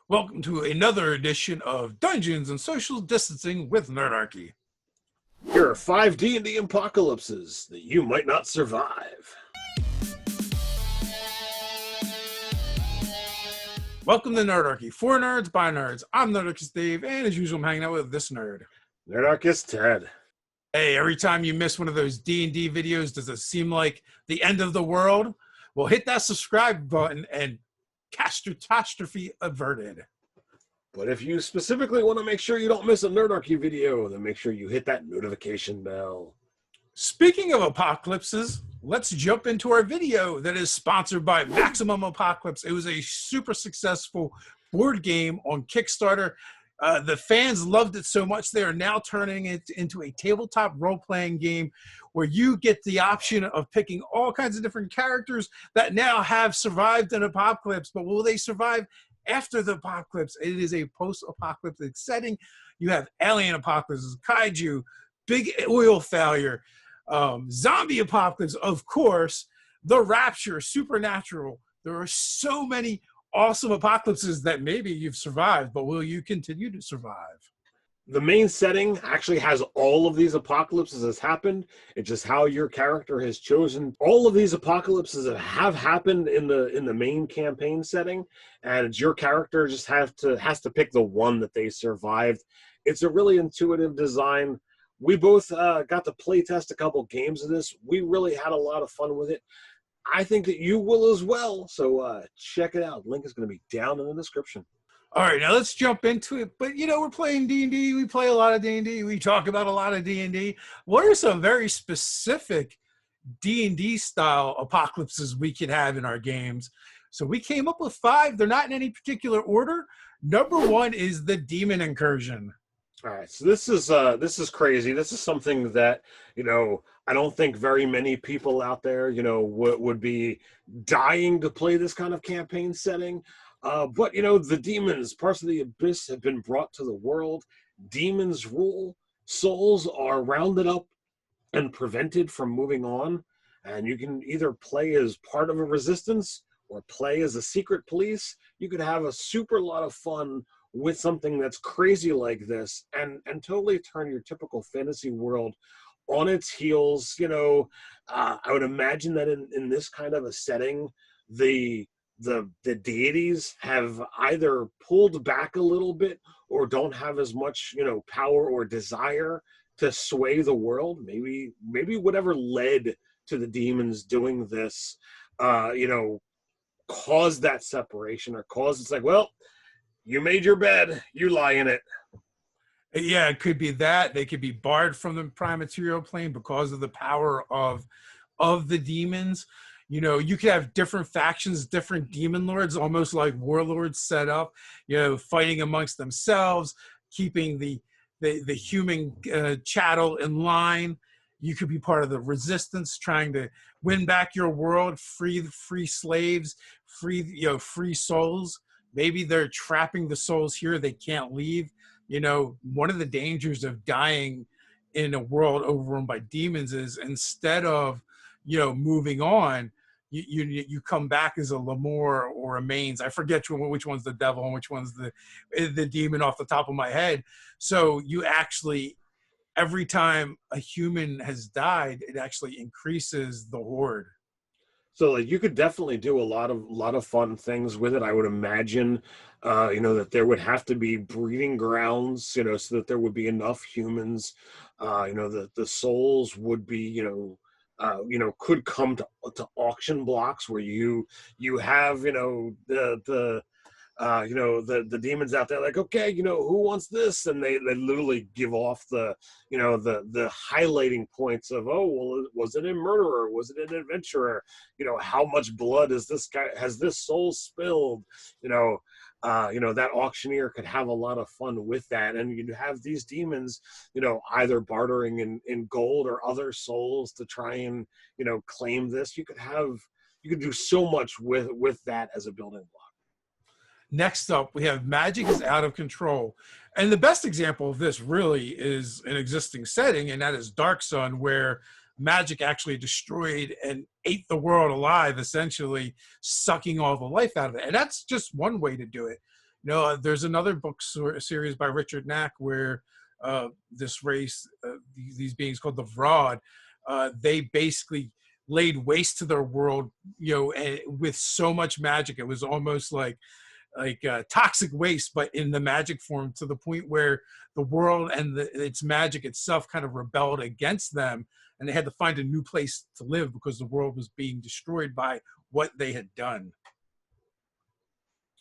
Welcome to another edition of Dungeons and Social Distancing with Nerdarchy. Here are 5 D&D apocalypses that you might not survive. Welcome to Nerdarchy. For nerds, by nerds. I'm Nerdarchist Dave, and as usual, I'm hanging out with this nerd. Nerdarchist Ted. Hey, every time you miss one of those D&D videos, does it seem like the end of the world? Well, hit that subscribe button and catastrophe averted. But if you specifically want to make sure you don't miss a Nerdarchy video, then make sure you hit that notification bell. Speaking of apocalypses, let's jump into our video that is sponsored by Maximum Apocalypse. It was a super successful board game on Kickstarter. The fans loved it so much they are now turning it into a tabletop role-playing game where you get the option of picking all kinds of different characters that now have survived an apocalypse. But will they survive after the apocalypse? It is a post-apocalyptic setting. You have alien apocalypses, kaiju, big oil failure, zombie apocalypse, of course, the rapture, supernatural. There are so many awesome apocalypses that maybe you've survived, but will you continue to survive? The main setting actually has all of these apocalypses has happened. It's just how your character has chosen. All of these apocalypses have happened in the main campaign setting, and it's your character just has to pick the one that they survived. It's a really intuitive design. We both got to play test a couple games of this. We really had a lot of fun with it. I think that you will as well. So check it out. Link is going to be down in the description. All right, now let's jump into it. But, we're playing D&D. We play a lot of D&D. We talk about a lot of D&D. What are some very specific D&D style apocalypses we could have in our games? So we came up with 5. They're not in any particular order. Number 1 is the Demon Incursion. All right, so this is crazy. This is something that, I don't think very many people out there, would be dying to play this kind of campaign setting. But, the demons, parts of the abyss have been brought to the world. Demons rule. Souls are rounded up and prevented from moving on. And you can either play as part of a resistance or play as a secret police. You could have a super lot of fun with something that's crazy like this and totally turn your typical fantasy world on its heels. I would imagine that in this kind of a setting, the deities have either pulled back a little bit or don't have as much, power or desire to sway the world. Maybe whatever led to the demons doing this, caused that separation or caused it's like, well, you made your bed, you lie in it. Yeah, it could be that. They could be barred from the prime material plane because of the power of the demons. You could have different factions, different demon lords, almost like warlords set up, fighting amongst themselves, keeping the human chattel in line. You could be part of the resistance, trying to win back your world, free slaves, free souls. Maybe they're trapping the souls here. They can't leave. One of the dangers of dying in a world overrun by demons is instead of, moving on, you come back as a Lemur or a Mains. I forget which one's the devil and which one's the demon off the top of my head. So you actually, every time a human has died, it actually increases the horde. So you could definitely do a lot of fun things with it. I would imagine, that there would have to be breeding grounds, so that there would be enough humans, that the souls would be, could come to auction blocks where you have, the demons out there like, okay, who wants this? And they literally give off the highlighting points of, oh, well, was it a murderer? Was it an adventurer? How much blood has this soul spilled? That auctioneer could have a lot of fun with that. And you'd have these demons, either bartering in gold or other souls to try and, claim this. You could do so much with that as a building block. Next up, we have magic is out of control. And the best example of this really is an existing setting, and that is Dark Sun, where magic actually destroyed and ate the world alive, essentially sucking all the life out of it. And that's just one way to do it. There's another book series by Richard Knack where this race, these beings called the Vrod, they basically laid waste to their world, and with so much magic. It was almost like toxic waste, but in the magic form, to the point where the world and its magic itself kind of rebelled against them, and they had to find a new place to live because the world was being destroyed by what they had done.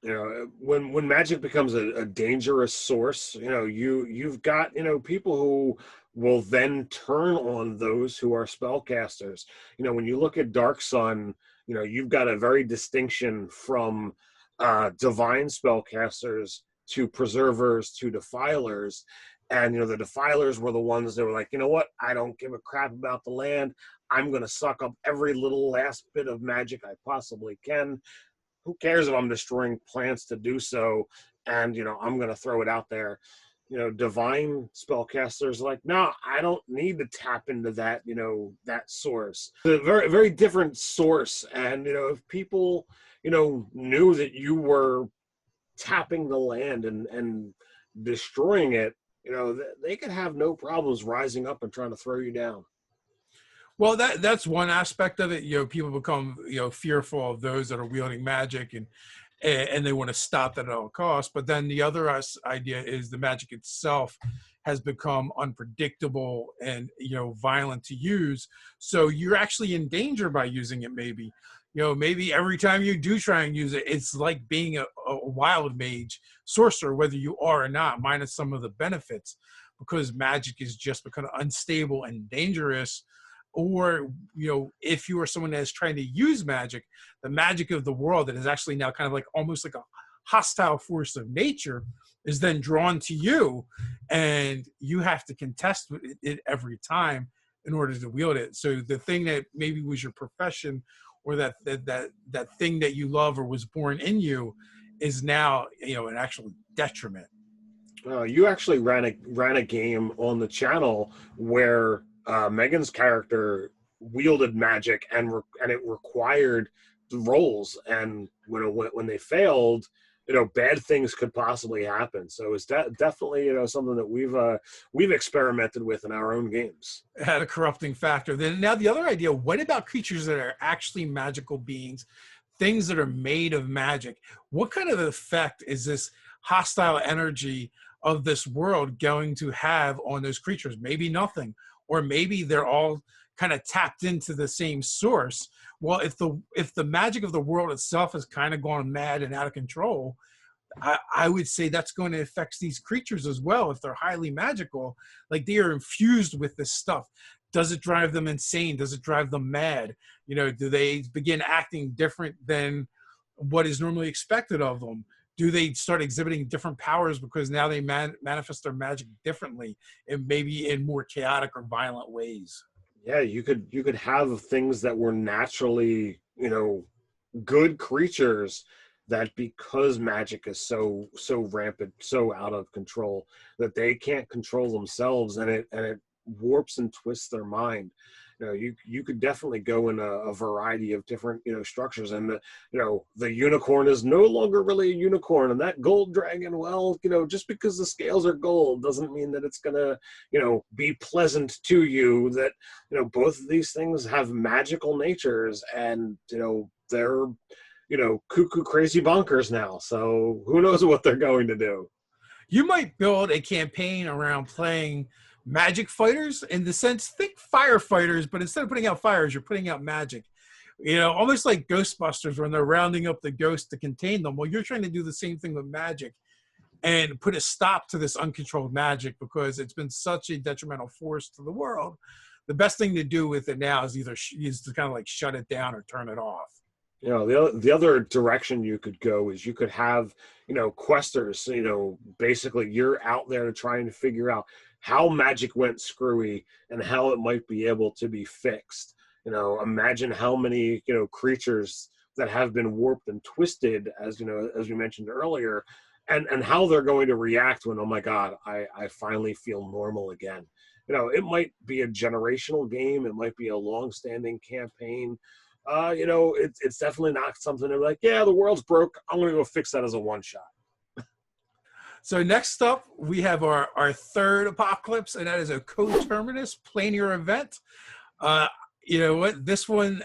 When magic becomes a dangerous source, you've got people who will then turn on those who are spellcasters. When you look at Dark Sun, you've got a very distinction from divine spellcasters to preservers to defilers. And the defilers were the ones that were like, what, I don't give a crap about the land. I'm going to suck up every little last bit of magic I possibly can. Who cares if I'm destroying plants to do so? And I'm going to throw it out there. Divine spellcasters like, no, I don't need to tap into that, that source. It's a very, very different source. And if people knew that you were tapping the land and destroying it, they could have no problems rising up and trying to throw you down. Well, that's one aspect of it. People become fearful of those that are wielding magic, and they want to stop that at all costs. But then the other idea is the magic itself has become unpredictable and violent to use. So you're actually in danger by using it. Maybe every time you do try and use it, it's like being a wild mage sorcerer, whether you are or not, minus some of the benefits, because magic is just become unstable and dangerous. Or, if you are someone that is trying to use magic, the magic of the world that is actually now kind of like almost like a hostile force of nature is then drawn to you, and you have to contest it every time in order to wield it. So the thing that maybe was your profession, or that thing that you love or was born in you, is now an actual detriment. You actually ran a game on the channel where Megan's character wielded magic and it required rolls, and when they failed, bad things could possibly happen. So it's definitely something that we've experimented with in our own games. It had a corrupting factor. Then now the other idea: what about creatures that are actually magical beings, things that are made of magic? What kind of effect is this hostile energy of this world going to have on those creatures? Maybe nothing. Or maybe they're all kind of tapped into the same source. Well, if the magic of the world itself has kind of gone mad and out of control, I would say that's going to affect these creatures as well. If they're highly magical, like they are infused with this stuff, does it drive them insane? Does it drive them mad? Do they begin acting different than what is normally expected of them? Do they start exhibiting different powers because now they manifest their magic differently, and maybe in more chaotic or violent ways? Yeah, you could have things that were naturally, good creatures, that because magic is so rampant, so out of control, that they can't control themselves, and it warps and twists their mind. You could definitely go in a variety of different structures, and the unicorn is no longer really a unicorn, and that gold dragon, well, just because the scales are gold doesn't mean that it's gonna be pleasant to you. That both of these things have magical natures, and they're cuckoo crazy bonkers now, so who knows what they're going to do. You might build a campaign around playing magic fighters, in the sense, think firefighters, but instead of putting out fires, you're putting out magic. Almost like Ghostbusters when they're rounding up the ghosts to contain them. Well, you're trying to do the same thing with magic and put a stop to this uncontrolled magic, because it's been such a detrimental force to the world. The best thing to do with it now is is to kind of like shut it down or turn it off. The other direction you could go is you could have, questers, basically you're out there to try and figure out how magic went screwy and how it might be able to be fixed. Imagine how many, creatures that have been warped and twisted, as we mentioned earlier, and how they're going to react when, oh my God, I finally feel normal again. It might be a generational game. It might be a long-standing campaign. It's definitely not something they're like, yeah, the world's broke, I'm going to go fix that as a one-shot. So next up, we have our third apocalypse, and that is a coterminous planar event. Uh, you know what? This one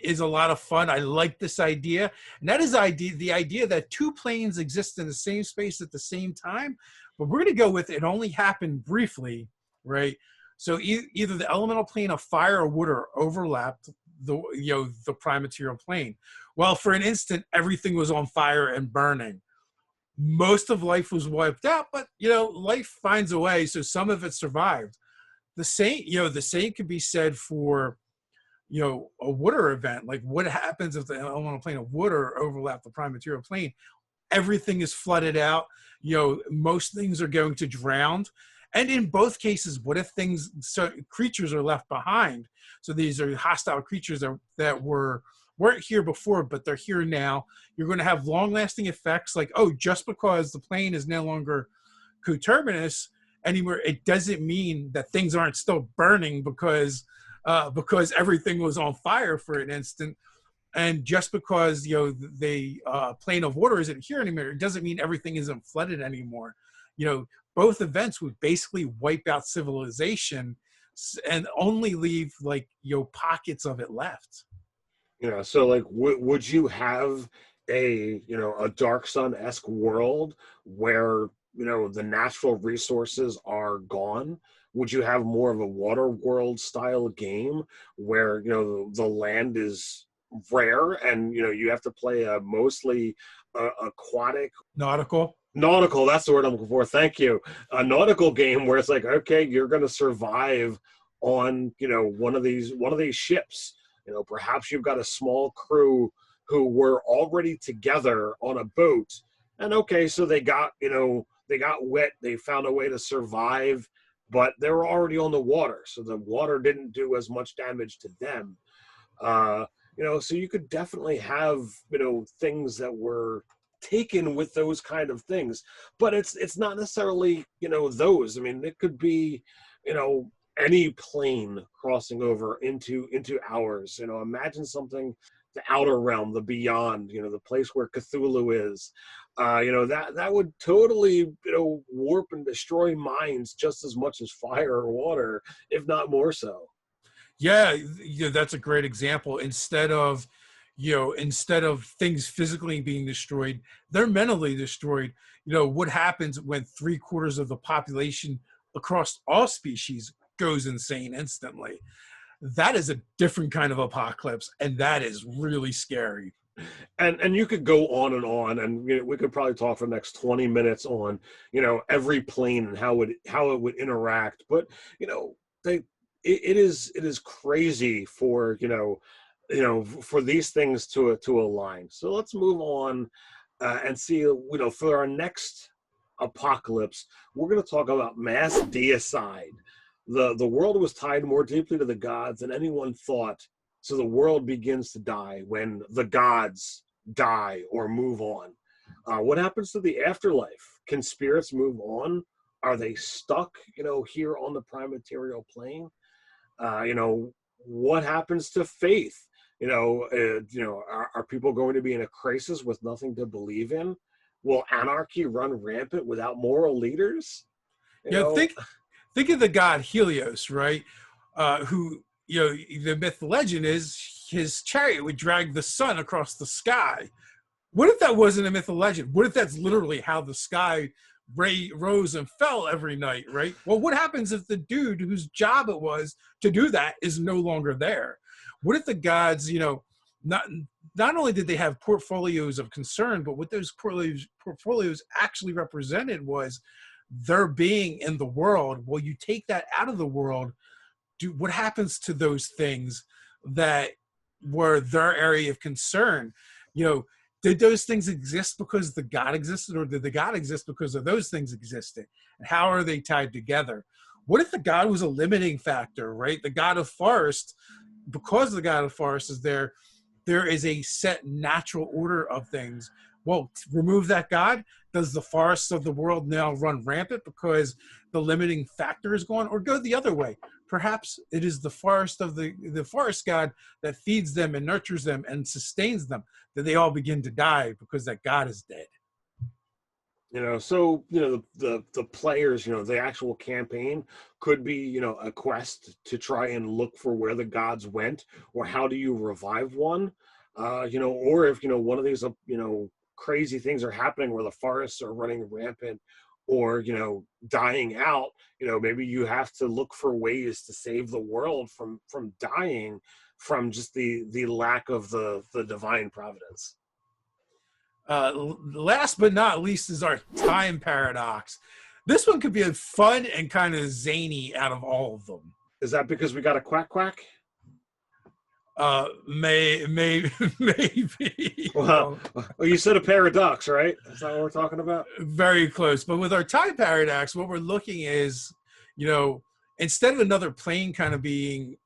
is a lot of fun. I like this idea, and that is the idea that two planes exist in the same space at the same time. But we're going to go with it only happened briefly, right? So either the elemental plane of fire or water overlapped the prime material plane. Well, for an instant, everything was on fire and burning. Most of life was wiped out, but life finds a way, so some of it survived. The same could be said for a water event. Like, what happens if the elemental plane of water overlap the prime material plane? Everything is flooded out. Most things are going to drown. And in both cases, what if creatures are left behind? So these are hostile creatures that weren't here before, but they're here now. You're going to have long-lasting effects like, just because the plane is no longer coterminous anymore, it doesn't mean that things aren't still burning because everything was on fire for an instant. And just because the plane of water isn't here anymore, it doesn't mean everything isn't flooded anymore. Both events would basically wipe out civilization and only leave pockets of it left. So like, would you have a Dark Sun-esque world where the natural resources are gone? Would you have more of a water world style game where the land is rare and you have to play a mostly aquatic nautical, that's the word I'm looking for, thank you, a nautical game where it's like, okay, you're going to survive on one of these ships. Perhaps you've got a small crew who were already together on a boat, and okay, so they got wet, they found a way to survive, but they were already on the water, so the water didn't do as much damage to them. So you could definitely have things that were taken with those kind of things, but it's not necessarily those. I mean, it could be any plane crossing over into ours. Imagine something, the outer realm, the beyond, the place where Cthulhu is. That would totally warp and destroy minds just as much as fire or water, if not more so. Yeah, that's a great example. Instead of things physically being destroyed, they're mentally destroyed. What happens when 3/4 of the population across all species goes insane instantly? That is a different kind of apocalypse, and that is really scary. And you could go on, and we could probably talk for the next 20 minutes on every plane and how it would interact. But it is crazy for for these things to align. So let's move on and see, for our next apocalypse, we're going to talk about mass deicide. The world was tied more deeply to the gods than anyone thought, so the world begins to die when the gods die or move on. What happens to the afterlife? Can spirits move on? Are they stuck here on the prime material plane? What happens to faith? Are people going to be in a crisis with nothing to believe in? Will anarchy run rampant without moral leaders? Think of the god Helios, right? Who, the myth legend is his chariot would drag the sun across the sky. What if that wasn't a myth legend? What if that's literally how the sky rose and fell every night, right? Well, what happens if the dude whose job it was to do that is no longer there? What if the gods, not only did they have portfolios of concern, but what those portfolios actually represented was their being in the world. Well, you take that out of the world, what happens to those things that were their area of concern? Did those things exist because the god existed, or did the god exist because of those things existing? And how are they tied together? What if the god was a limiting factor, right? The god of forest, because the god of forest is there is a set natural order of things. Well, remove that god, does the forests of the world now run rampant because the limiting factor is gone? Or go the other way. Perhaps it is the forest of the forest god that feeds them and nurtures them and sustains them, that they all begin to die because that god is dead. So the players, the actual campaign could be, a quest to try and look for where the gods went, or how do you revive one, or if one of these crazy things are happening where the forests are running rampant, or dying out. Maybe you have to look for ways to save the world from dying from just the lack of the divine providence. Last but not least is our time paradox. This one could be a fun and kind of zany out of all of them. Is that because we got a quack quack? Maybe. Well, you said a paradox, right? Is that what we're talking about? Very close. But with our time paradox, what we're looking is, instead of another plane kind of being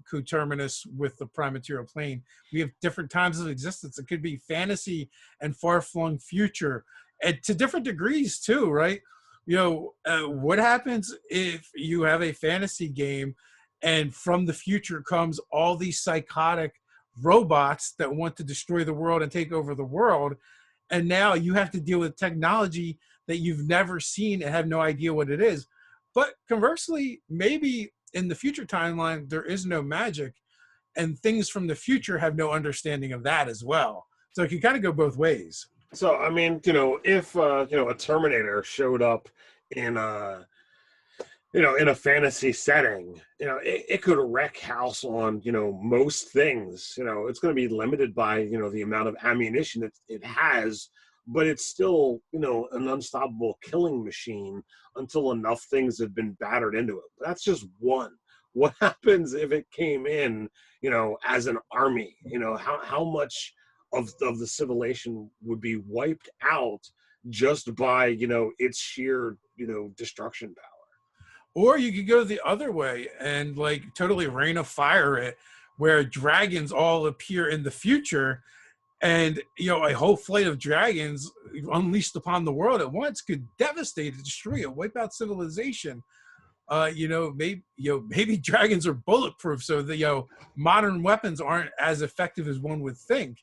coterminous with the prime material plane, we have different times of existence. It could be fantasy and far-flung future, and to different degrees too, right? What happens if you have a fantasy game and from the future comes all these psychotic robots that want to destroy the world and take over the world, and now you have to deal with technology that you've never seen and have no idea what it is. But conversely, maybe in the future timeline, there is no magic, and things from the future have no understanding of that as well. So it can kind of go both ways. So, I mean, if, a Terminator showed up in in a fantasy setting, it could wreck house on, most things. It's going to be limited by, the amount of ammunition it has, but it's still, an unstoppable killing machine until enough things have been battered into it. But that's just one. What happens if it came in, as an army? How much of the civilization would be wiped out just by, its sheer, destruction power? Or you could go the other way and like totally rain of fire it, where dragons all appear in the future, and a whole flight of dragons unleashed upon the world at once could devastate and destroy it, wipe out civilization. Maybe dragons are bulletproof, so the modern weapons aren't as effective as one would think.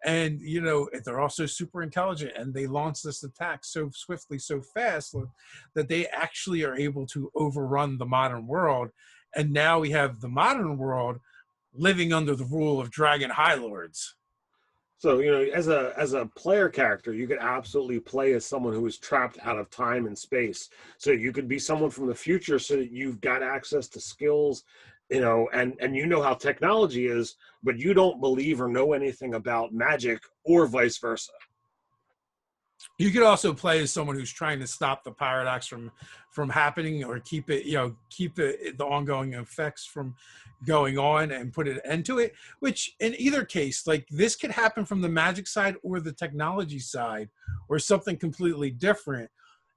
And they're also super intelligent, and they launch this attack so swiftly, so fast, that they actually are able to overrun the modern world. And now we have the modern world living under the rule of dragon high lords. So, as a player character, you could absolutely play as someone who is trapped out of time and space. So you could be someone from the future, so that you've got access to skills, and how technology is, but you don't believe or know anything about magic, or vice versa. You could also play as someone who's trying to stop the paradox from happening, or keep it, the ongoing effects from going on, and put an end to it. Which in either case, like, this could happen from the magic side or the technology side, or something completely different.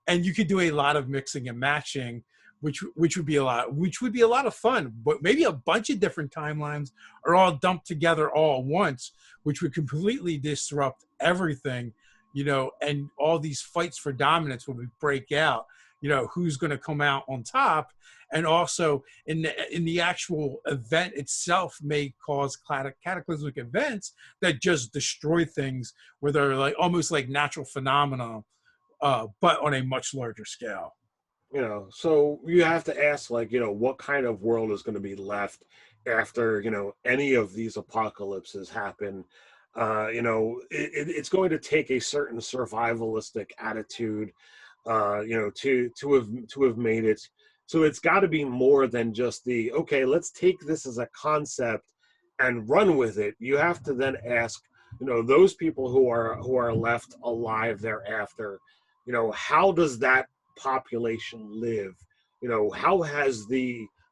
And you could do a lot of mixing and matching, which would be a lot of fun. But maybe a bunch of different timelines are all dumped together all at once, which would completely disrupt everything. And all these fights for dominance will break out. Who's going to come out on top, and also in the actual event itself may cause cataclysmic events that just destroy things, where they're like almost like natural phenomena, but on a much larger scale. So you have to ask, like, what kind of world is going to be left after any of these apocalypses happen. It's going to take a certain survivalistic attitude, to have made it. So it's got to be more than just okay, let's take this as a concept and run with it. You have to then ask, those people who are left alive thereafter, how does that population live? How has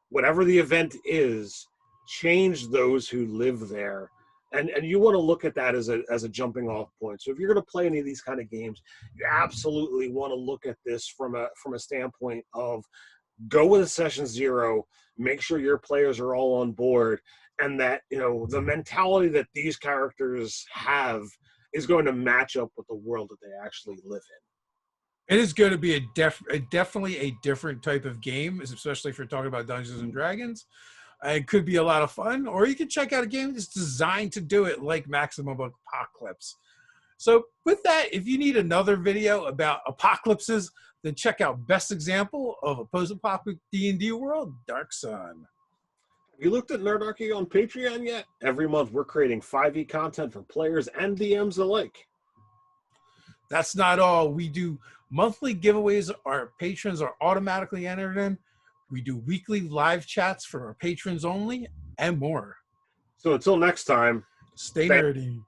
whatever the event is changed those who live there? And you want to look at that as a jumping off point. So if you're going to play any of these kind of games, you absolutely want to look at this from a standpoint of, go with a session zero, make sure your players are all on board, and that the mentality that these characters have is going to match up with the world that they actually live in. It is going to be definitely a different type of game, especially if you're talking about Dungeons and Dragons. It could be a lot of fun, or you could check out a game that's designed to do it, like Maximum Apocalypse. So with that, if you need another video about apocalypses, then check out best example of a post-apocalyptic D&D world, Dark Sun. Have you looked at Nerdarchy on Patreon yet? Every month we're creating 5e content for players and DMs alike. That's not all. We do monthly giveaways our patrons are automatically entered in. We do weekly live chats for our patrons only, and more. So until next time, Stay nerdy.